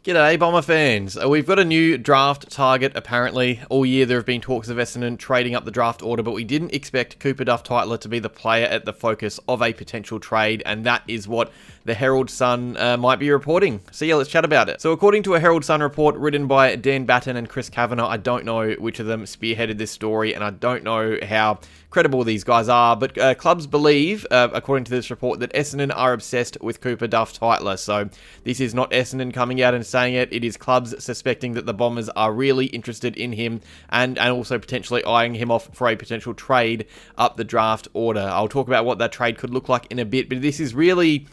G'day, Bomber fans. We've got a new draft target, apparently. All year there have been talks of Essendon trading up the draft order, but we didn't expect Cooper Duff-Tytler to be the player at the focus of a potential trade, and that is what the Herald Sun might be reporting. So yeah, let's chat about it. So according to a Herald Sun report written by Dan Batten and Chris Kavanagh, I don't know which of them spearheaded this story, and I don't know how credible these guys are, but clubs believe, according to this report, that Essendon are obsessed with Cooper Duff-Tytler. So this is not Essendon coming out and saying it. It is clubs suspecting that the Bombers are really interested in him and also potentially eyeing him off for a potential trade up the draft order. I'll talk about what that trade could look like in a bit, but this is really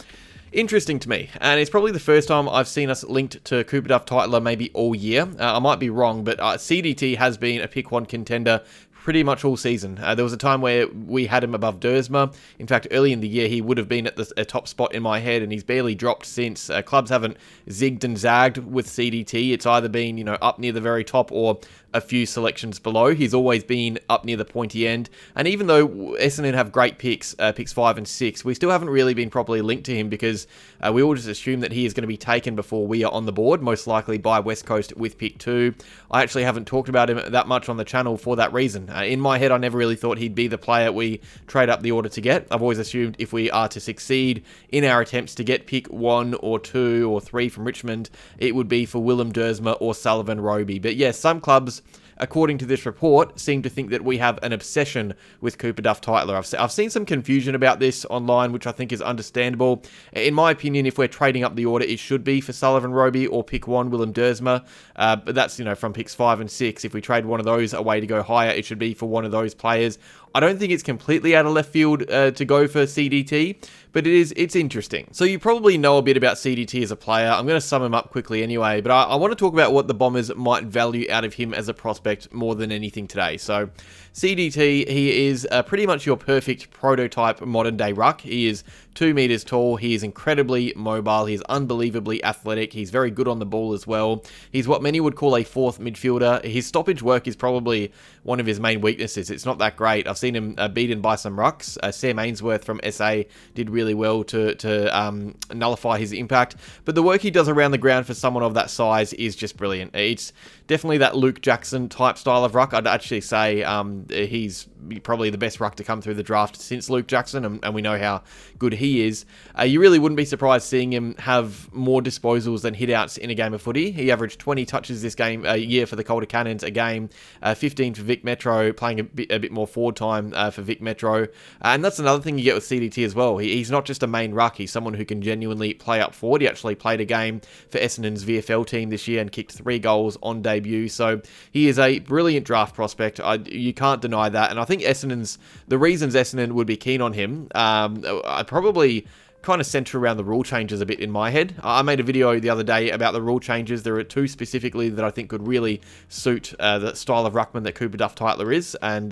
interesting to me, and it's probably the first time I've seen us linked to Cooper Duff-Tytler maybe all year. I might be wrong, but CDT has been a pick one contender pretty much all season. There was a time where we had him above Dersma. In fact, early in the year, he would have been at a top spot in my head, and he's barely dropped since. Clubs haven't zigged and zagged with CDT. It's either been, up near the very top or a few selections below. He's always been up near the pointy end. And even though Essendon have great picks 5 and 6, we still haven't really been properly linked to him because we all just assume that he is going to be taken before we are on the board, most likely by West Coast with pick 2. I actually haven't talked about him that much on the channel for that reason. In my head, I never really thought he'd be the player we trade up the order to get. I've always assumed if we are to succeed in our attempts to get pick 1 or 2 or 3 from Richmond, it would be for Willem Dersma or Sullivan Roby. But yes, some clubs, according to this report, seem to think that we have an obsession with Cooper Duff-Tytler. I've seen some confusion about this online, which I think is understandable. In my opinion, if we're trading up the order, it should be for Sullivan Roby or pick 1, Willem Dersma. But that's, from picks 5 and 6. If we trade one of those away to go higher, it should be for one of those players. I don't think it's completely out of left field to go for CDT, but it's interesting. So you probably know a bit about CDT as a player. I'm going to sum him up quickly anyway, but I want to talk about what the Bombers might value out of him as a prospect more than anything today. So CDT, he is pretty much your perfect prototype modern day ruck. He is 2 meters tall. He is incredibly mobile. He's unbelievably athletic. He's very good on the ball as well. He's what many would call a fourth midfielder. His stoppage work is probably one of his main weaknesses. It's not that great. I've seen him beaten by some rucks. Sam Ainsworth from SA did really well to nullify his impact. But the work he does around the ground for someone of that size is just brilliant. It's definitely that Luke Jackson type style of ruck. I'd actually say he's probably the best ruck to come through the draft since Luke Jackson, and we know how good he is. You really wouldn't be surprised seeing him have more disposals than hitouts in a game of footy. He averaged 20 touches this year for the Calder Cannons a game, 15 for Vic Metro, playing a bit more forward time for Vic Metro. And that's another thing you get with CDT as well. He's not just a main ruck, he's someone who can genuinely play up forward. He actually played a game for Essendon's VFL team this year and kicked 3 goals on debut. So he is a brilliant draft prospect. You can't deny that. And I think the reasons Essendon would be keen on him, I probably kind of center around the rule changes a bit in my head. I made a video the other day about the rule changes. There are 2 specifically that I think could really suit the style of ruckman that Cooper Duff-Tytler is. And,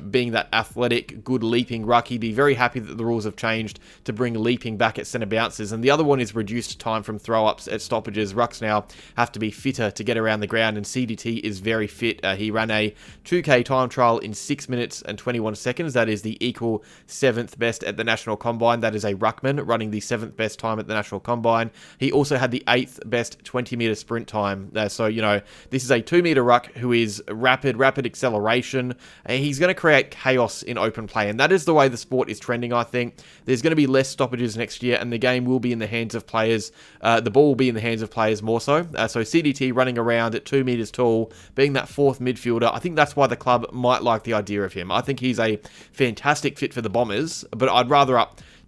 being that athletic, good leaping ruck, he'd be very happy that the rules have changed to bring leaping back at centre bounces. And the other one is reduced time from throw-ups at stoppages. Rucks now have to be fitter to get around the ground, and CDT is very fit. He ran a 2K time trial in 6 minutes and 21 seconds. That is the equal 7th best at the National Combine. That is a ruckman running the 7th best time at the National Combine. He also had the 8th best 20-meter sprint time. So, this is a 2-meter ruck who is rapid acceleration. He's going to create chaos in open play, and that is the way the sport is trending, I think. There's going to be less stoppages next year, and the game will be in the hands of players. The ball will be in the hands of players more so. So CDT running around at 2 meters tall, being that fourth midfielder, I think that's why the club might like the idea of him. I think he's a fantastic fit for the Bombers, but I'd rather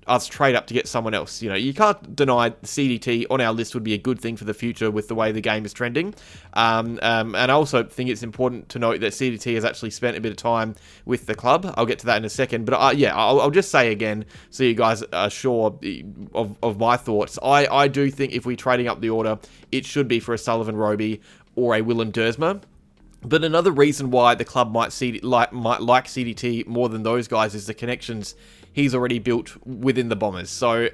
us trade up to get someone else. You can't deny CDT on our list would be a good thing for the future with the way the game is trending. And I also think it's important to note that CDT has actually spent a bit of time with the club. I'll get to that in a second. But I'll just say again, so you guys are sure of my thoughts. I do think if we're trading up the order, it should be for a Sullivan Roby or a Willem Dersma. But another reason why the club might like CDT more than those guys is the connections he's already built within the Bombers. So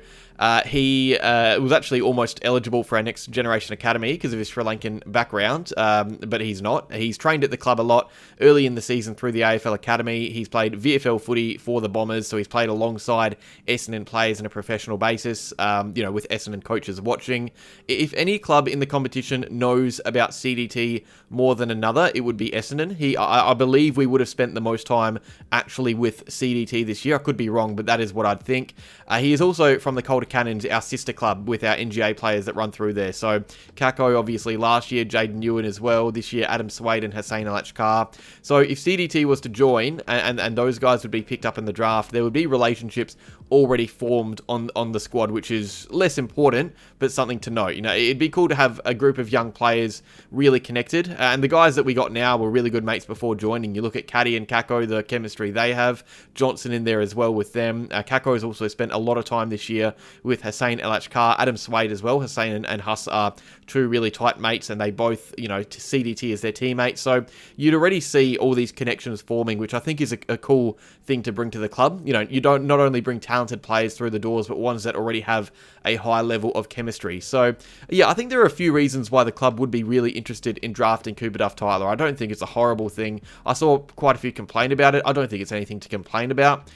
He was actually almost eligible for our Next Generation Academy because of his Sri Lankan background, but he's not. He's trained at the club a lot early in the season through the AFL Academy. He's played VFL footy for the Bombers, so he's played alongside Essendon players on a professional basis, with Essendon coaches watching. If any club in the competition knows about CDT more than another, it would be Essendon. I believe we would have spent the most time actually with CDT this year. I could be wrong, but that is what I'd think. He is also from the Calder Cannons, our sister club with our NGA players that run through there. So Kako, obviously, last year, Jaden Ewan as well. This year, Adam Swade and Hussein Alachkar. So if CDT was to join, and those guys would be picked up in the draft, there would be relationships already formed on the squad, which is less important, but something to note. It'd be cool to have a group of young players really connected. And the guys that we got now were really good mates before joining. You look at Caddy and Kako, the chemistry they have. Johnson in there as well with them. Kako has also spent a lot of time this year with Hussein Alachkar, Adam Swade as well. Hussein and Huss are two really tight mates, and they both, CDT is their teammates. So you'd already see all these connections forming, which I think is a cool thing to bring to the club. You don't not only bring talented players through the doors, but ones that already have a high level of chemistry. So yeah, I think there are a few reasons why the club would be really interested in drafting Cooper Duff-Tytler. I don't think it's a horrible thing. I saw quite a few complain about it. I don't think it's anything to complain about.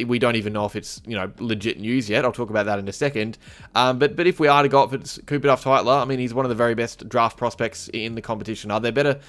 We don't even know if it's legit news yet. I'll talk about that in a second. But if we are to go up for Cooper Duff-Tytler, I mean, he's one of the very best draft prospects in the competition. Are there better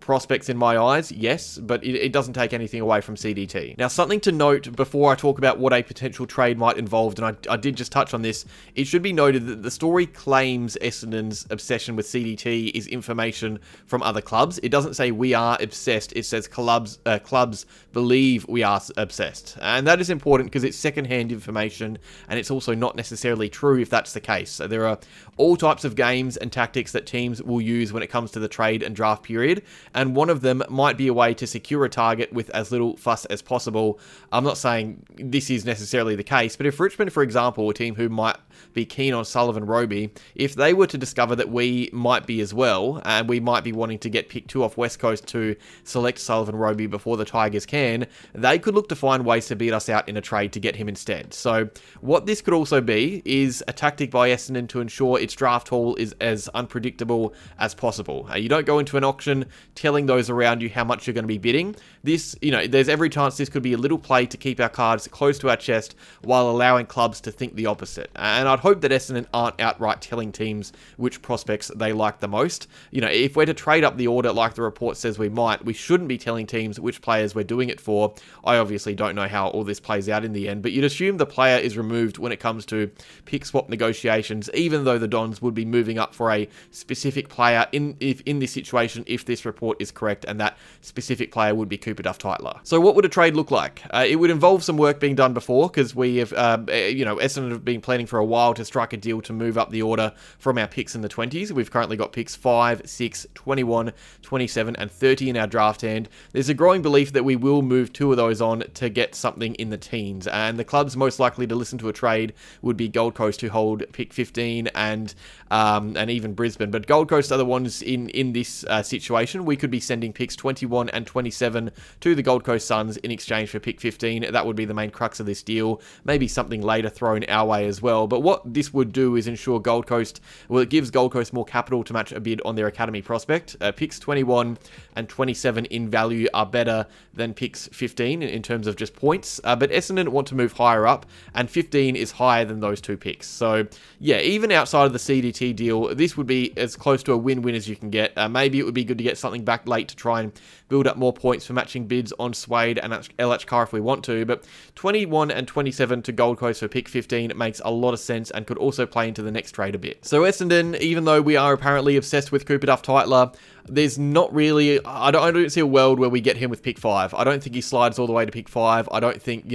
prospects in my eyes? Yes, but it doesn't take anything away from CDT. Now, something to note before I talk about what a potential trade might involve, and I did just touch on this, it should be noted that the story claims Essendon's obsession with CDT is information from other clubs. It doesn't say we are obsessed, it says clubs believe we are obsessed. And that is important because it's secondhand information, and it's also not necessarily true if that's the case. So there are all types of games and tactics that teams will use when it comes to the trade and draft period, and one of them might be a way to secure a target with as little fuss as possible. I'm not saying this is necessarily the case, but if Richmond, for example, a team who might be keen on Sullivan Roby, if they were to discover that we might be as well, and we might be wanting to get pick 2 off West Coast to select Sullivan Roby before the Tigers can, they could look to find ways to beat us out in a trade to get him instead. So what this could also be is a tactic by Essendon to ensure its draft haul is as unpredictable as possible. You don't go into an auction telling those around you how much you're going to be bidding. This, there's every chance this could be a little play to keep our cards close to our chest while allowing clubs to think the opposite. And I'd hope that Essendon aren't outright telling teams which prospects they like the most. If we're to trade up the order like the report says we might, we shouldn't be telling teams which players we're doing it for. I obviously don't know how all this plays out in the end, but you'd assume the player is removed when it comes to pick swap negotiations, even though the Dons would be moving up for a specific player in this situation if this report is correct, and that specific player would be Cooper Duff-Tytler. So what would a trade look like? It would involve some work being done before, because we have, Essendon have been planning for a while to strike a deal to move up the order from our picks in the 20s. We've currently got picks 5, 6, 21, 27, and 30 in our draft hand. There's a growing belief that we will move 2 of those on to get something in the teens, and the clubs most likely to listen to a trade would be Gold Coast, who hold pick 15, and even Brisbane. But Gold Coast are the ones in this situation. We could be sending picks 21 and 27 to the Gold Coast Suns in exchange for pick 15. That would be the main crux of this deal. Maybe something later thrown our way as well. But what this would do is ensure Gold Coast, it gives Gold Coast more capital to match a bid on their academy prospect. Picks 21 and 27 in value are better than picks 15 in terms of just points. But Essendon want to move higher up, and 15 is higher than those 2 picks. So yeah, even outside of the CDT deal, this would be as close to a win-win as you can get. Maybe it would be good to get something back late to try and build up more points for matching bids on Swade and LHCar if we want to, but 21 and 27 to Gold Coast for pick 15 makes a lot of sense and could also play into the next trade a bit. So Essendon, even though we are apparently obsessed with Cooper Duff-Tytler, there's not really, I don't see a world where we get him with pick 5. I don't think he slides all the way to pick 5. I don't think,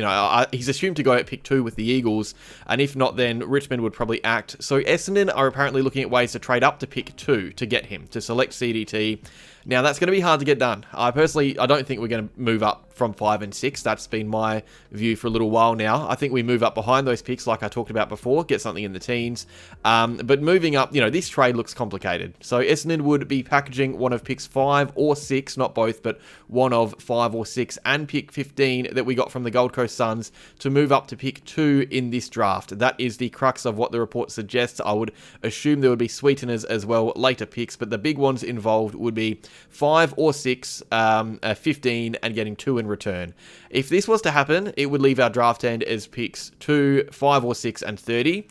he's assumed to go at pick 2 with the Eagles, and if not, then Richmond would probably act. So Essendon are apparently looking at ways to trade up to pick 2 to get him, to select CDT. Now, that's going to be hard to get done. I don't think we're going to move up from 5 and 6. That's been my view for a little while now. I think we move up behind those picks like I talked about before, get something in the teens. But moving up, this trade looks complicated. So Essendon would be packaging one of picks 5 or 6, not both, but one of 5 or 6, and pick 15 that we got from the Gold Coast Suns to move up to pick 2 in this draft. That is the crux of what the report suggests. I would assume there would be sweeteners as well, later picks, but the big ones involved would be 5 or 6, 15, and getting 2 in return. If this was to happen, it would leave our draft end as picks 2, 5 or 6, and 30.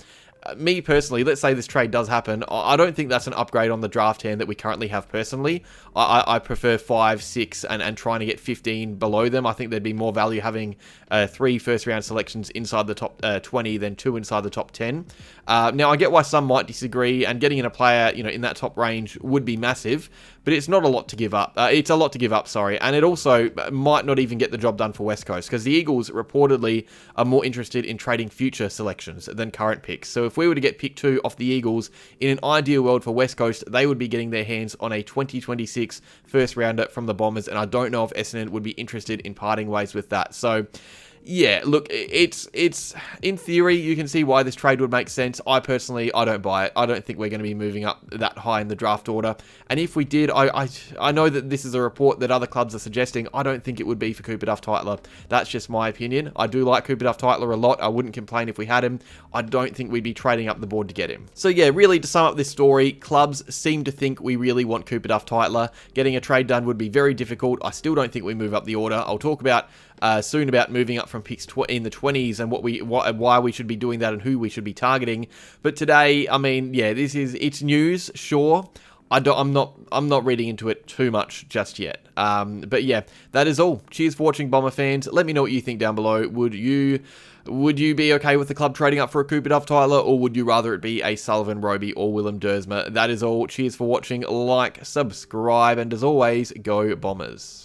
Me personally, let's say this trade does happen, I don't think that's an upgrade on the draft hand that we currently have personally. I prefer 5, 6, and trying to get 15 below them. I think there'd be more value having 3 first-round selections inside the top 20 than 2 inside the top 10. Now, I get why some might disagree, and getting in a player in that top range would be massive, but it's not a lot to give up. It's a lot to give up, sorry, and it also might not even get the job done for West Coast, because the Eagles reportedly are more interested in trading future selections than current picks. So if we were to get pick 2 off the Eagles, in an ideal world for West Coast, they would be getting their hands on a 2026 first rounder from the Bombers, and I don't know if Essendon would be interested in parting ways with that. So yeah, look, it's in theory, you can see why this trade would make sense. I don't buy it. I don't think we're going to be moving up that high in the draft order. And if we did, I know that this is a report that other clubs are suggesting. I don't think it would be for Cooper Duff-Tytler. That's just my opinion. I do like Cooper Duff-Tytler a lot. I wouldn't complain if we had him. I don't think we'd be trading up the board to get him. So yeah, really to sum up this story, clubs seem to think we really want Cooper Duff-Tytler. Getting a trade done would be very difficult. I still don't think we move up the order. I'll talk about soon about moving up from picks in the 20s and why we should be doing that and who we should be targeting. But today, I mean, yeah, it's news, sure. I'm not reading into it too much just yet. But yeah, that is all. Cheers for watching, Bomber fans. Let me know what you think down below. Would you be okay with the club trading up for a Cooper Duff-Tytler, or would you rather it be a Sullivan, Roby, or Willem Dersma? That is all. Cheers for watching. Like, subscribe, and as always, go Bombers.